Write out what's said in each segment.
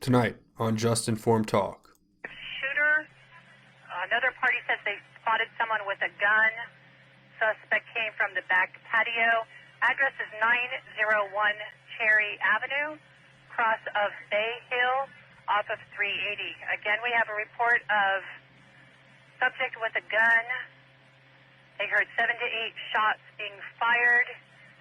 Tonight on Just Informed Talk. Shooter. Another party says they spotted someone with a gun. Suspect came from the back patio. Address is 901 Cherry Avenue, cross of Bay Hill, off of 380. Again, we have a report of subject with a gun. They heard 7 to 8 shots being fired.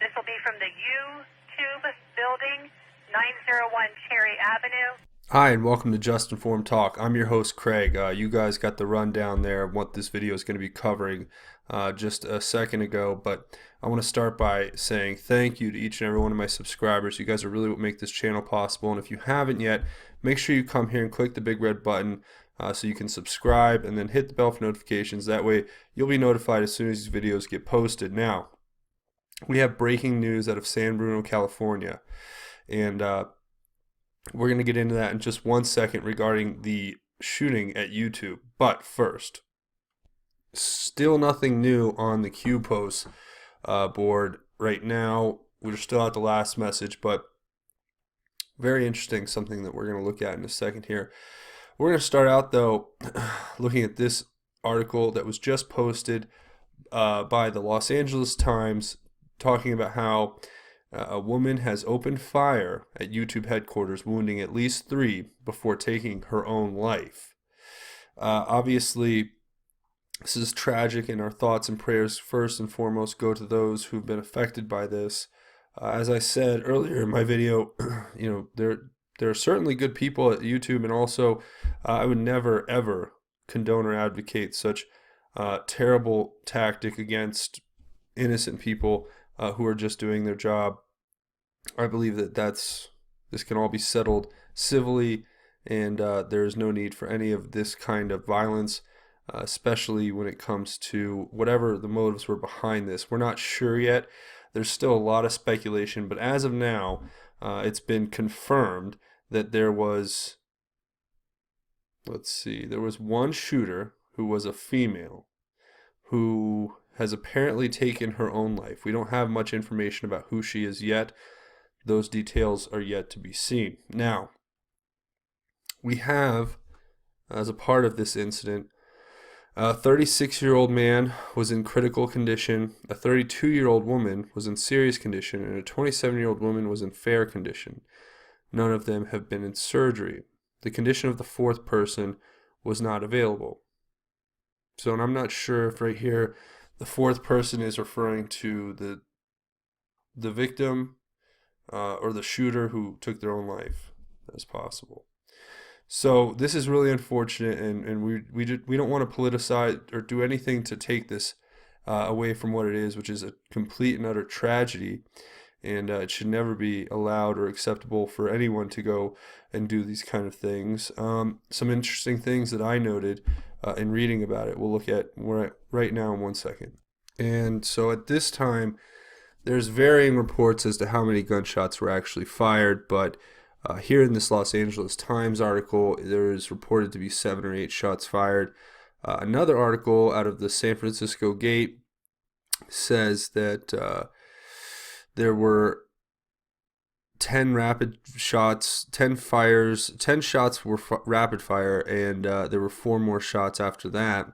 This will be from the Y0UTUBE building, 901 Cherry Avenue. Hi, and welcome to Just Informed Talk. I'm your host, Craig. You guys got the rundown there of what this video is going to be covering just a second ago, but I want to start by saying thank you to each and every one of my subscribers. You guys are really what make this channel possible, and if you haven't yet, make sure you come here and click the big red button so you can subscribe and then hit the bell for notifications. That way, you'll be notified as soon as these videos get posted. Now, we have breaking news out of San Bruno, California, and we're going to get into that in just 1 second regarding the shooting at YouTube. But first, still nothing new on the Q post board right now. We're still at the last message, but very interesting, something that we're going to look at in a second here. We're going to start out, though, looking at this article that was just posted by the Los Angeles Times, talking about how a woman has opened fire at YouTube headquarters, wounding at least 3 before taking her own life. Obviously, this is tragic, and our thoughts and prayers first and foremost go to those who've been affected by this. As I said earlier in my video, there are certainly good people at YouTube, and also I would never ever condone or advocate such terrible tactic against innocent people who are just doing their job. I believe that this can all be settled civilly, and there is no need for any of this kind of violence, especially when it comes to whatever the motives were behind this. We're not sure yet. There's still a lot of speculation, but as of now, it's been confirmed that there was, there was one shooter who was a female who has apparently taken her own life. We don't have much information about who she is yet. Those details are yet to be seen. Now, we have, as a part of this incident, a 36-year-old man was in critical condition, a 32-year-old woman was in serious condition, and a 27-year-old woman was in fair condition. None of them have been in surgery. The condition of the 4th person was not available. So, and I'm not sure if right here the 4th person is referring to the victim or the shooter who took their own life, as possible. So this is really unfortunate, and we don't want to politicize or do anything to take this away from what it is, which is a complete and utter tragedy, and it should never be allowed or acceptable for anyone to go and do these kind of things. Some interesting things that I noted in reading about it, we'll look at right now in 1 second. And so at this time, there's varying reports as to how many gunshots were actually fired, but here in this Los Angeles Times article, there is reported to be 7 or 8 shots fired. Another article out of the San Francisco Gate says that there were 10 rapid shots, 10 fires, 10 shots were rapid fire, and there were 4 more shots after that.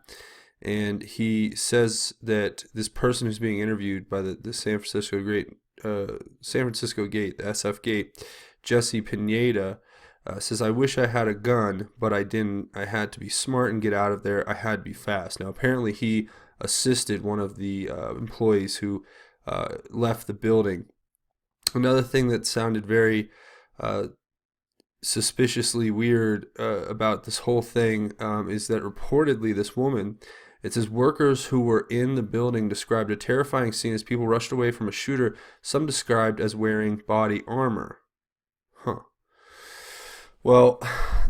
And he says that this person who's being interviewed by the San Francisco Gate, the SF Gate, Jesse Pineda, says, "I wish I had a gun, but I didn't. I had to be smart and get out of there. I had to be fast." Now, apparently he assisted one of the employees who left the building. Another thing that sounded very suspiciously weird about this whole thing is that reportedly this woman, it says, workers who were in the building described a terrifying scene as people rushed away from a shooter, some described as wearing body armor. Well,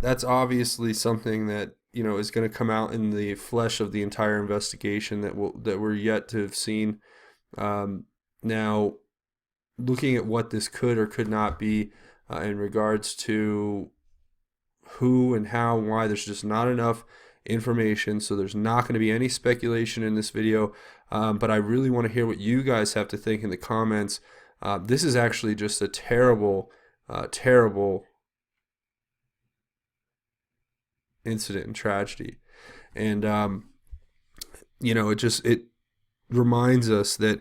that's obviously something that is going to come out in the flesh of the entire investigation that we're yet to have seen. Now, looking at what this could or could not be in regards to who and how and why, there's just not enough information, so there's not going to be any speculation in this video, but I really want to hear what you guys have to think in the comments. This is actually just a terrible incident and tragedy. And it reminds us that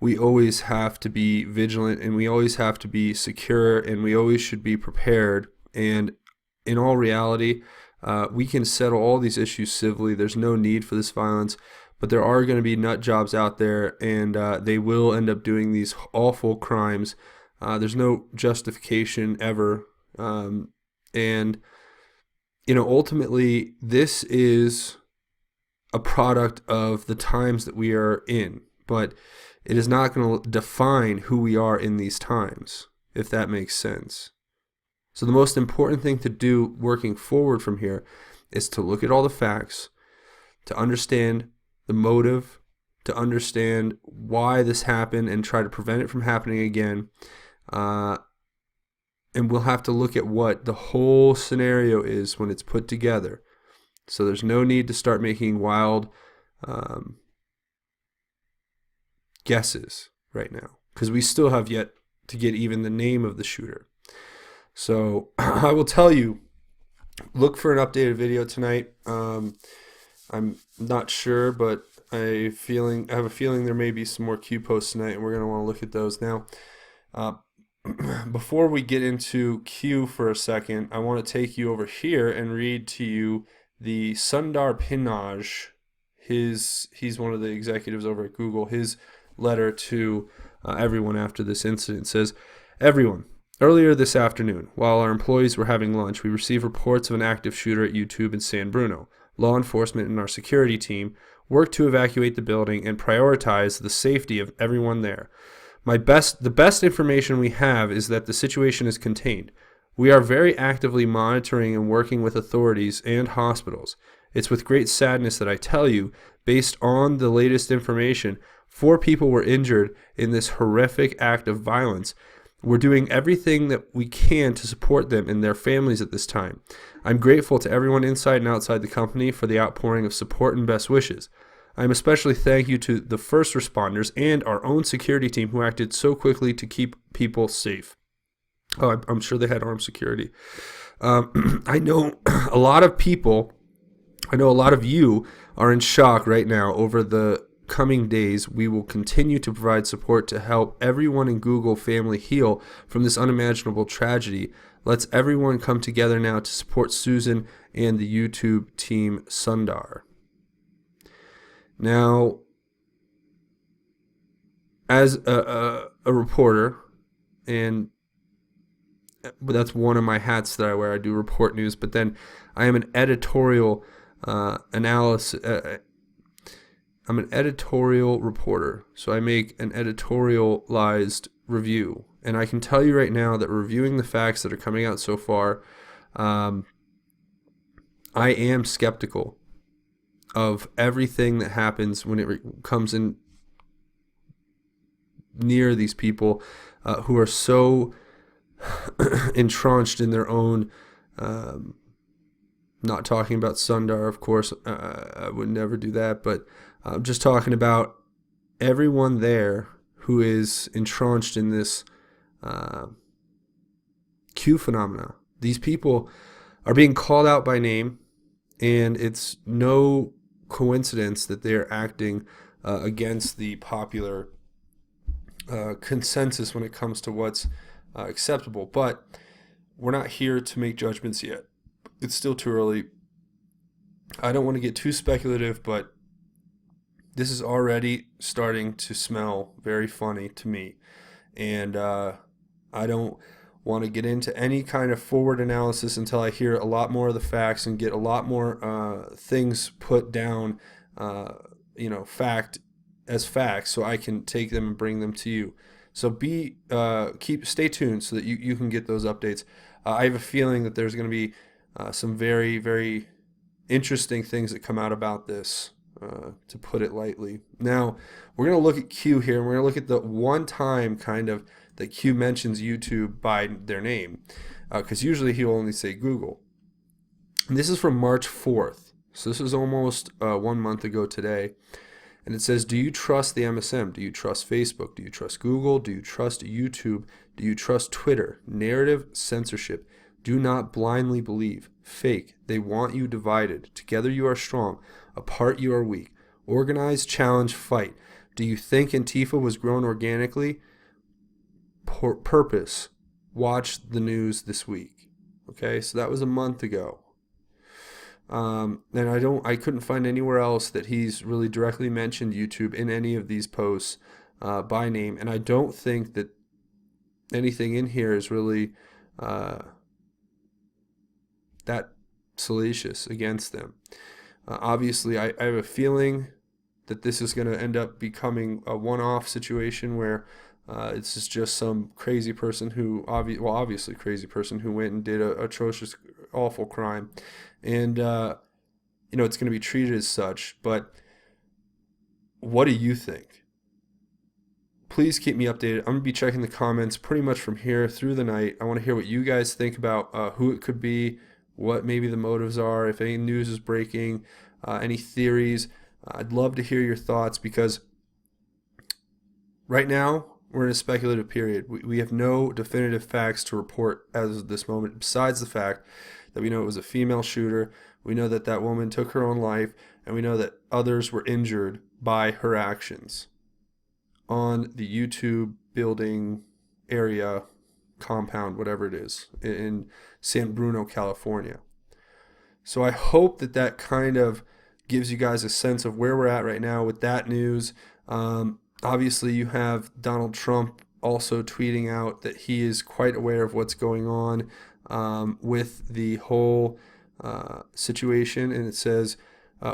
we always have to be vigilant, and we always have to be secure, and we always should be prepared. And in all reality, we can settle all these issues civilly. There's no need for this violence, but there are going to be nut jobs out there, and they will end up doing these awful crimes. There's no justification ever. And ultimately, this is a product of the times that we are in, but it is not going to define who we are in these times, if that makes sense. So the most important thing to do working forward from here is to look at all the facts, to understand the motive, to understand why this happened and try to prevent it from happening again. And we'll have to look at what the whole scenario is when it's put together. So there's no need to start making wild guesses right now, because we still have yet to get even the name of the shooter. So I will tell you, look for an updated video tonight. I'm not sure, but I have a feeling there may be some more Q posts tonight, and we're going to want to look at those now. Before we get into Q for a second, I want to take you over here and read to you the Sundar Pinaj. He's one of the executives over at Google. His letter to everyone after this incident says, "Everyone, earlier this afternoon, while our employees were having lunch, we received reports of an active shooter at Y0UTUBE in San Bruno. Law enforcement and our security team worked to evacuate the building and prioritize the safety of everyone there. The best information we have is that the situation is contained. We are very actively monitoring and working with authorities and hospitals. It's with great sadness that I tell you, based on the latest information, 4 people were injured in this horrific act of violence. We're doing everything that we can to support them and their families at this time. I'm grateful to everyone inside and outside the company for the outpouring of support and best wishes. I'm especially thank you to the first responders and our own security team who acted so quickly to keep people safe." Oh, I'm sure they had armed security. I know a lot of you are in shock right now. Over the coming days, we will continue to provide support to help everyone in Google family heal from this unimaginable tragedy. Let's everyone come together now to support Susan and the Y0UTUBE team, Sundar. Now, as a reporter, and that's one of my hats that I wear. I do report news, but then I am an editorial analysis. I'm an editorial reporter, so I make an editorialized review. And I can tell you right now that reviewing the facts that are coming out so far, I am skeptical of everything that happens when it comes in near these people who are so entrenched in their own, not talking about Sundar, of course, I would never do that, but I'm just talking about everyone there who is entrenched in this Q phenomena. These people are being called out by name, and it's no coincidence that they're acting against the popular consensus when it comes to what's acceptable. But we're not here to make judgments yet. It's still too early. I don't want to get too speculative, but this is already starting to smell very funny to me. And I don't want to get into any kind of forward analysis until I hear a lot more of the facts and get a lot more things put down, fact as facts, so I can take them and bring them to you. So stay tuned so that you can get those updates. I have a feeling that there's going to be some very, very interesting things that come out about this, to put it lightly. Now, we're going to look at Q here, and we're going to look at the one time kind of that Q mentions Y0UTUBE by their name, because usually he'll only say Google. And this is from March 4th, so this is almost 1 month ago today. And it says, "Do you trust the MSM? Do you trust Facebook? Do you trust Google? Do you trust Y0UTUBE? Do you trust Twitter? Narrative censorship. Do not blindly believe. Fake. They want you divided. Together you are strong. Apart you are weak. Organize, challenge, fight. Do you think Antifa was grown organically? Purpose. Watch the news this week. Okay, so that was a month ago. And I couldn't find anywhere else that he's really directly mentioned YouTube in any of these posts by name. And I don't think that anything in here is really that salacious against them. Obviously, I have a feeling that this is going to end up becoming a one-off situation where it's just some crazy person who, obviously crazy person who went and did a atrocious, awful crime. And, it's going to be treated as such. But what do you think? Please keep me updated. I'm going to be checking the comments pretty much from here through the night. I want to hear what you guys think about who it could be, what maybe the motives are, if any news is breaking, any theories. I'd love to hear your thoughts, because right now we're in a speculative period. We have no definitive facts to report as of this moment, besides the fact that we know it was a female shooter. We know that that woman took her own life, and we know that others were injured by her actions on the YouTube building area, compound, whatever it is, in San Bruno, California. So I hope that that kind of gives you guys a sense of where we're at right now with that news. Obviously, you have Donald Trump also tweeting out that he is quite aware of what's going on with the whole situation, and it says,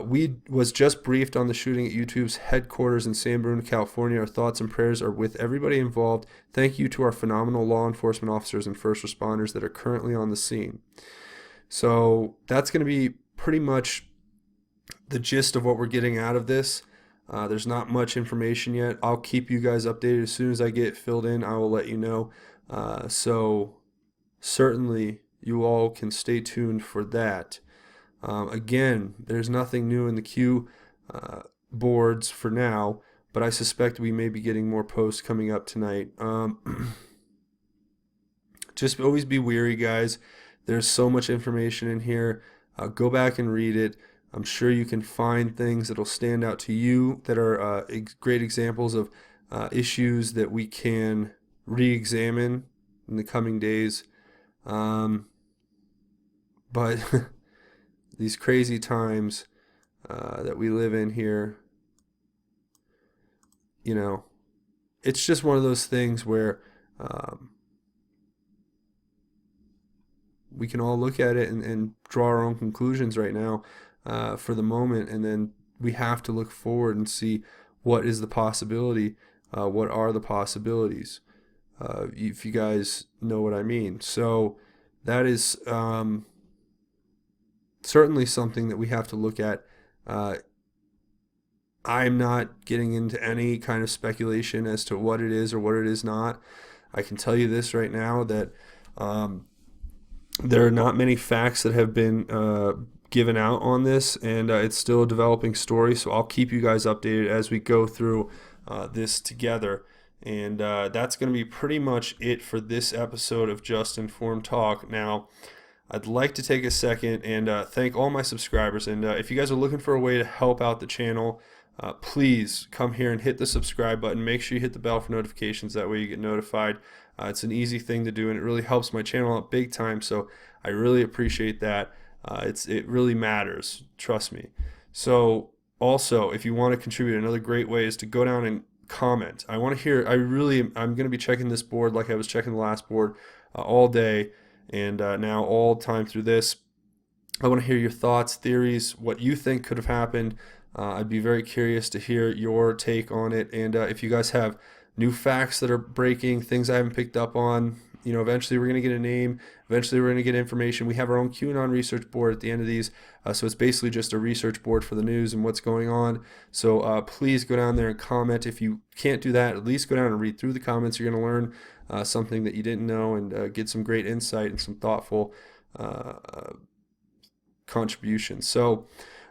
we was just briefed on the shooting at YouTube's headquarters in San Bruno, California. Our thoughts and prayers are with everybody involved. Thank you to our phenomenal law enforcement officers and first responders that are currently on the scene. So that's going to be pretty much the gist of what we're getting out of this. There's not much information yet. I'll keep you guys updated. As soon as I get filled in, I will let you know. So certainly you all can stay tuned for that. Again, there's nothing new in the Q boards for now, but I suspect we may be getting more posts coming up tonight. Just always be wary, guys. There's so much information in here. Go back and read it. I'm sure you can find things that'll stand out to you that are great examples of issues that we can re-examine in the coming days. But these crazy times that we live in here, it's just one of those things where we can all look at it and draw our own conclusions right now for the moment, and then we have to look forward and see what is the possibility, what are the possibilities, if you guys know what I mean. So that is certainly something that we have to look at. I'm not getting into any kind of speculation as to what it is or what it is not. I can tell you this right now, that there are not many facts that have been given out on this, and it's still a developing story, so I'll keep you guys updated as we go through this together. And that's going to be pretty much it for this episode of Just Informed Talk. Now, I'd like to take a second and thank all my subscribers, and if you guys are looking for a way to help out the channel, please come here and hit the subscribe button. Make sure you hit the bell for notifications, that way you get notified. It's an easy thing to do, and it really helps my channel out big time, so I really appreciate that. It really matters, trust me. So also, if you want to contribute, another great way is to go down and comment. I want to hear, I'm going to be checking this board like I was checking the last board all day, and now all time through this. I want to hear your thoughts, theories, what you think could have happened. I'd be very curious to hear your take on it, and if you guys have new facts that are breaking, things I haven't picked up on, eventually we're going to get a name, eventually we're going to get information. We have our own QAnon research board at the end of these, so it's basically just a research board for the news and what's going on. So please go down there and comment. If you can't do that, at least go down and read through the comments. You're going to learn something that you didn't know, and get some great insight and some thoughtful contributions. So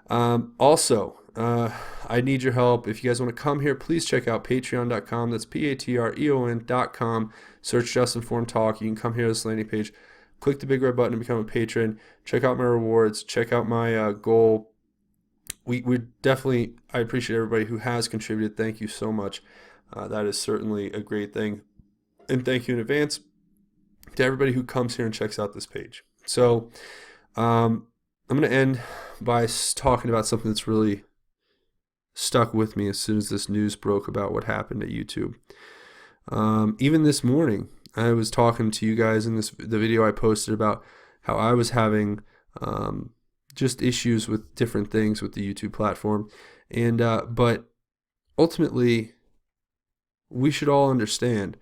also, I need your help. If you guys want to come here, please check out patreon.com. That's patreon.com. Search Just Informed Talk. You can come here to this landing page, click the big red button to become a patron. Check out my rewards. Check out my goal. We definitely, I appreciate everybody who has contributed. Thank you so much. That is certainly a great thing. And thank you in advance to everybody who comes here and checks out this page. So I'm going to end by talking about something that's really stuck with me as soon as this news broke about what happened at YouTube. Even this morning, I was talking to you guys in the video I posted about how I was having just issues with different things with the YouTube platform, and but ultimately, we should all understand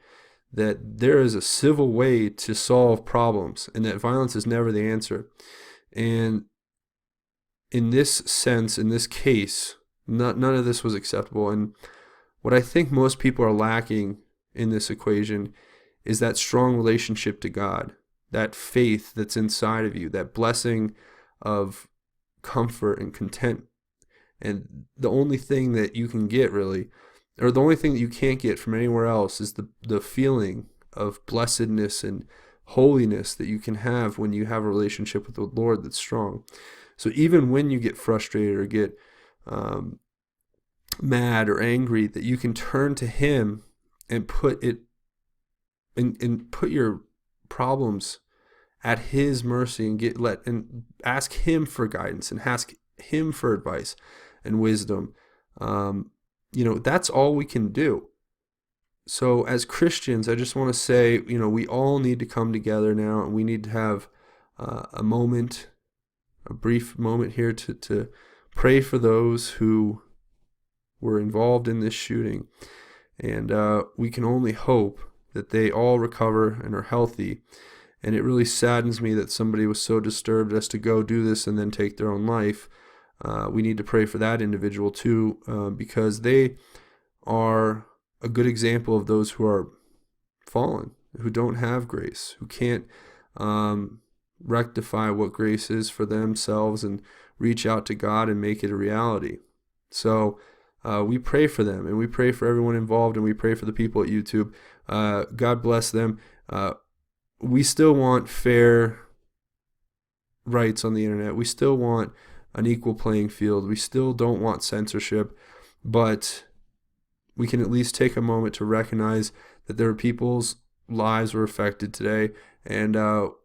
that there is a civil way to solve problems, and that violence is never the answer. And in this sense, in this case, none of this was acceptable. And what I think most people are lacking in this equation is that strong relationship to God, that faith that's inside of you, that blessing of comfort and content. And the only thing that you can get really, or the only thing that you can't get from anywhere else, is the feeling of blessedness and holiness that you can have when you have a relationship with the Lord that's strong. So even when you get frustrated or get mad or angry, that you can turn to Him and put it and put your problems at His mercy and ask Him for guidance and ask Him for advice and wisdom. That's all we can do. So as Christians, I just want to say, we all need to come together now, and we need to have a brief moment here to pray for those who were involved in this shooting. And we can only hope that they all recover and are healthy. And it really saddens me that somebody was so disturbed as to go do this and then take their own life. We need to pray for that individual too, because they are a good example of those who are fallen, who don't have grace, who can't rectify what grace is for themselves and reach out to God and make it a reality. So we pray for them, and we pray for everyone involved, and we pray for the people at YouTube. God bless them. We still want fair rights on the internet. We still want an equal playing field. We still don't want censorship, but we can at least take a moment to recognize that there are people's lives were affected today, and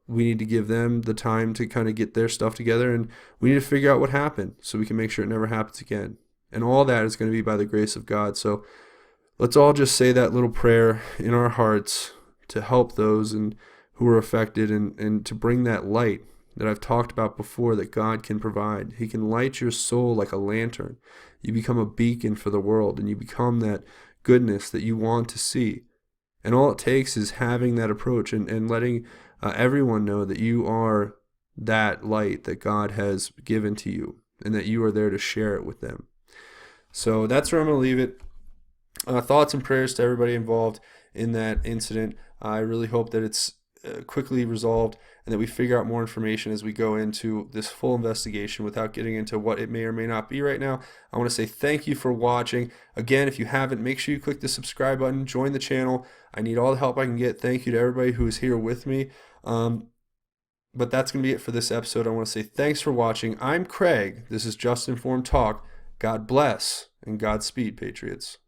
we need to give them the time to kind of get their stuff together, and we need to figure out what happened so we can make sure it never happens again. And all that is going to be by the grace of God. So let's all just say that little prayer in our hearts to help those who are affected, and to bring that light that I've talked about before that God can provide. He can light your soul like a lantern. You become a beacon for the world, and you become that goodness that you want to see. And all it takes is having that approach and letting everyone know that you are that light that God has given to you, and that you are there to share it with them. So that's where I'm going to leave it. Thoughts and prayers to everybody involved in that incident. I really hope that it's quickly resolved, and that we figure out more information as we go into this full investigation without getting into what it may or may not be right now. I want to say thank you for watching. Again, if you haven't, make sure you click the subscribe button, join the channel. I need all the help I can get. Thank you to everybody who is here with me. But that's going to be it for this episode. I want to say thanks for watching. I'm Craig. This is Just Informed Talk. God bless and Godspeed, Patriots.